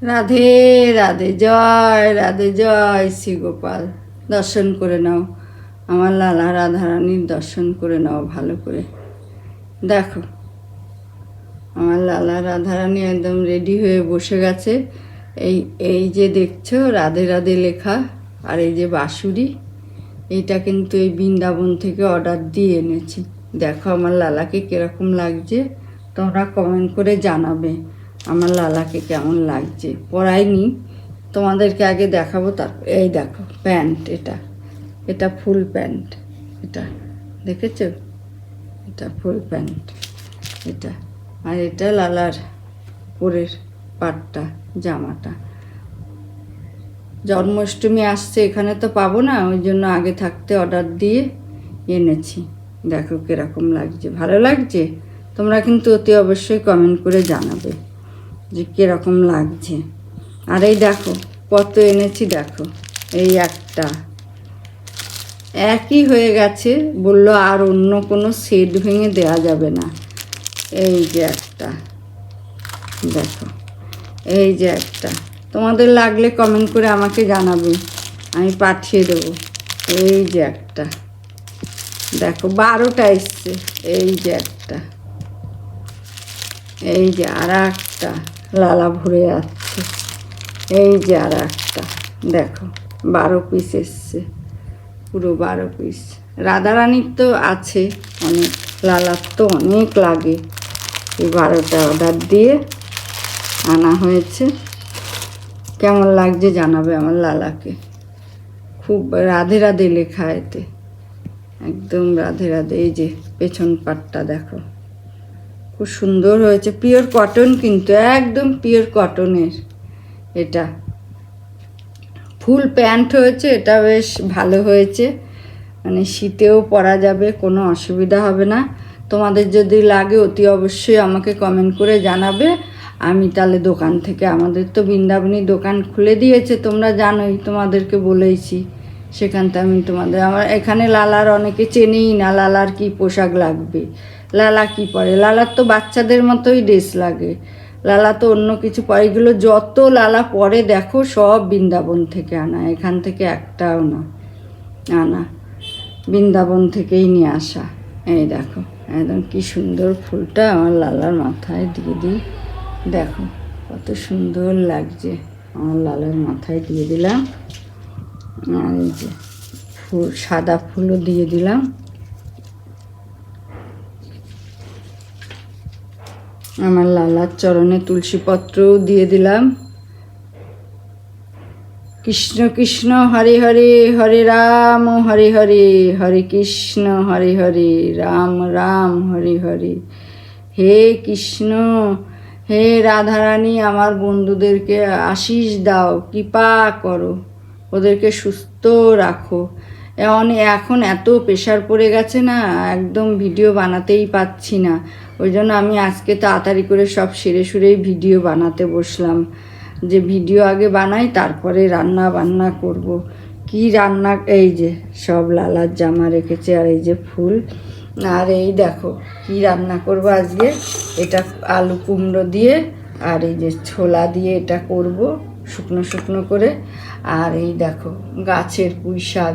রাধে রাধে, জয় রাধে, জয় শ্রী গোপাল। দর্শন করে নাও, আমার লালা রাধারানীর দর্শন করে নাও ভালো করে। দেখো, আমার লালা রাধারানী একদম রেডি হয়ে বসে গেছে। এই এই যে দেখছো রাধে রাধে লেখা, আর এই যে বাঁশুরি, এইটা কিন্তু এই বৃন্দাবন থেকে অর্ডার দিয়ে এনেছি। দেখো আমার লালাকে কীরকম লাগছে, তোমরা কমেন্ট করে জানাবে আমার লালাকে কেমন লাগছে। পরাইনি, তোমাদেরকে আগে দেখাবো, তারপর এই দেখো প্যান্ট, এটা এটা ফুল প্যান্ট, এটা দেখেছো, এটা ফুল প্যান্ট এটা। আর এটা লালার উপরের পাটটা, জামাটা। জন্মাষ্টমী আসছে, এখানে তো পাবো না, ওই জন্য আগে থাকতে অর্ডার দিয়ে এনেছি। দেখো কীরকম লাগছে, ভালো লাগছে? তোমরা কিন্তু অতি অবশ্যই কমেন্ট করে জানাবে যে কীরকম লাগছে। আর এই দেখো কত এনেছি, দেখো এই একটা একই হয়ে গেছে, বললো আর অন্য কোনো সেট ভেঙে দেওয়া যাবে না। এই যে একটা, দেখো এই যে একটা, তোমাদের লাগলে কমেন্ট করে আমাকে জানাবে, আমি পাঠিয়ে দেবো। এই যে একটা, দেখো 12টা এসছে। এই যে একটা, এই যে আর একটা, লালা ভরে যাচ্ছে। এই যে আর একটা, দেখো 12 পিস এসছে, পুরো 12 পিস। রাধারানীর তো আছে অনেক, লালার তো অনেক লাগে। এই 12টা অর্ডার দিয়ে আনা হয়েছে। কেমন লাগছে জানাবে আমার লালাকে। খুব রাধে রাধে লেখা এতে, একদম রাধে রাধে। এই যে পেছন পাটটা দেখো, খুব সুন্দর হয়েছে, পিওর কটন, কিন্তু একদম পিওর কটনের। এটা ফুল প্যান্ট হয়েছে, এটা বেশ ভালো হয়েছে, মানে শীতেও পরা যাবে, কোনো অসুবিধা হবে না। তোমাদের যদি লাগে অতি অবশ্যই আমাকে কমেন্ট করে জানাবে। আমি তাহলে দোকান থেকে, আমাদের তো বৃন্দাবনী দোকান খুলে দিয়েছে, তোমরা জানোই, তোমাদেরকে বলেইছি। সেখানটা আমি তোমাদের, আমার এখানে লালার অনেকে চেনেই না লালার কি পোশাক লাগবে, লালা কি পরে। লালার তো বাচ্চাদের মতোই ড্রেস লাগে, লালা তো অন্য কিছু পরে। এগুলো যত লালা পরে দেখো সব বৃন্দাবন থেকে আনা, এখান থেকে একটাও না আনা, বৃন্দাবন থেকেই নিয়ে আসা। এই দেখো একদম কি সুন্দর ফুলটা আমার লালার মাথায় দিয়ে দিই, দেখো কত সুন্দর লাগছে। আমার লালার মাথায় দিয়ে দিলাম, আর এই যে ফুল, সাদা ফুলও দিয়ে দিলাম। আমার লালার চরণে তুলসীপত্রও দিয়ে দিলাম। কৃষ্ণ কৃষ্ণ হরে হরে, হরে রাম হরে হরে, হরে কৃষ্ণ হরে হরে, রাম রাম হরে হরে। হে কৃষ্ণ, হে রাধারানী, আমার বন্ধুদেরকে আশীষ দাও, কৃপা করো, ওদেরকে সুস্থ রাখো। এখন এত প্রেশার পড়ে গেছে না, একদম ভিডিও বানাতেই পাচ্ছি না। ওই জন্য আমি আজকে তাড়াতাড়ি করে সব সেরে সুরেই ভিডিও বানাতে বসলাম, যে ভিডিও আগে বানাই তারপরে রান্না বান্না করব। কি রান্না, এই যে সব লালার জামা রেখেছে, আর এই যে ফুল। আর এই দেখো কি রান্না করব আজকে, এটা আলু কুমড়ো দিয়ে, আর এই যে ছোলা দিয়ে এটা করব শুকনো শুকনো করে। আর এই দেখো গাছের পুঁই শাক,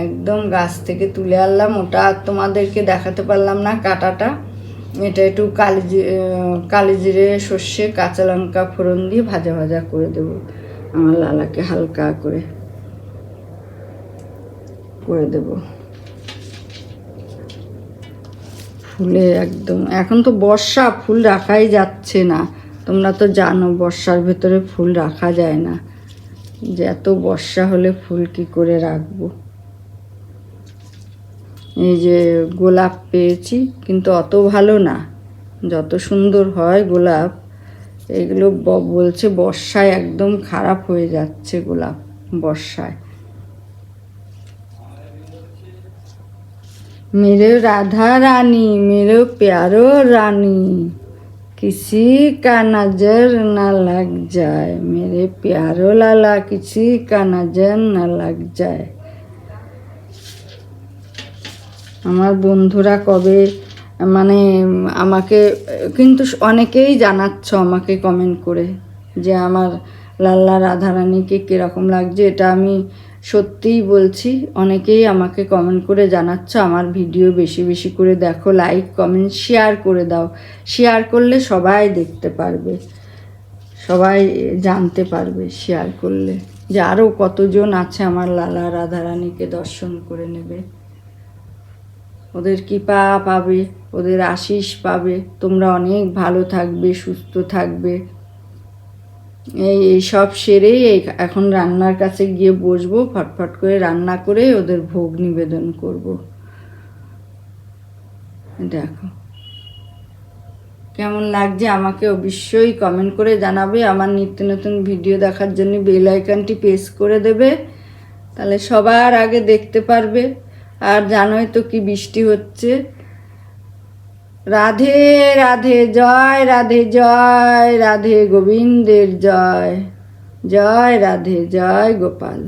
একদম গাছ থেকে তুলে আনলাম, ওটা আর তোমাদেরকে দেখাতে পারলাম না কাটাটা। এটা একটু কালি জিরে, সর্ষে, কাঁচা লঙ্কা ফোড়ন দিয়ে ভাজা ভাজা করে দেবো, আমার লালাকে হালকা করে দেব। ফুলে একদম, এখন তো বর্ষা, ফুল রাখাই যাচ্ছে না, তোমরা তো জানো বর্ষার ভেতরে ফুল রাখা যায় না, যে এত বর্ষা হলে ফুল কি করে রাখবো। এই যে গোলাপ পেয়েছি, কিন্তু অত ভালো না, যত সুন্দর হয় গোলাপ, এগুলো বলছে বর্ষায় একদম খারাপ হয়ে যাচ্ছে গোলাপ, বর্ষায়। मेरे राधा रानी, मेरे प्यारो रानी, किसी का नजर न लग जाए, मेरे प्यारो लाला किसी का नजर न लग जाए। আমার বন্ধুরা কবে মানে আমাকে কিন্তু অনেকেই জানাচ্ছ আমাকে কমেন্ট করে যে আমার লাল্লা রাধারানীকে কীরকম লাগছে। এটা আমি সত্যিই বলছি, অনেকেই আমাকে কমেন্ট করে জানাচ্ছ আমার ভিডিও বেশি বেশি করে দেখো, লাইক কমেন্ট শেয়ার করে দাও। শেয়ার করলে সবাই দেখতে পারবে, সবাই জানতে পারবে শেয়ার করলে, যে আরও কতজন আছে আমার লালা রাধারানীকে দর্শন করে নেবে, ওদের কৃপা পাবে, ওদের আশিস পাবে, তোমরা অনেক ভালো থাকবে, সুস্থ থাকবে। এই সব সেরেই এখন রান্নার কাছে গিয়ে বসবো, ফটফট করে রান্না করে ওদের ভোগ নিবেদন করব। দেখো কেমন লাগছে আমাকে অবশ্যই কমেন্ট করে জানাবে। আমার নিত্য নতুন ভিডিও দেখার জন্য বেল আইকনটি প্রেস করে দেবে, তাহলে সবার আগে দেখতে পারবে। আর জানোই তো কি বৃষ্টি হচ্ছে। রাধে রাধে, জয় রাধে, জয় রাধে, গোবিন্দের জয়, জয় রাধে, জয় গোপাল।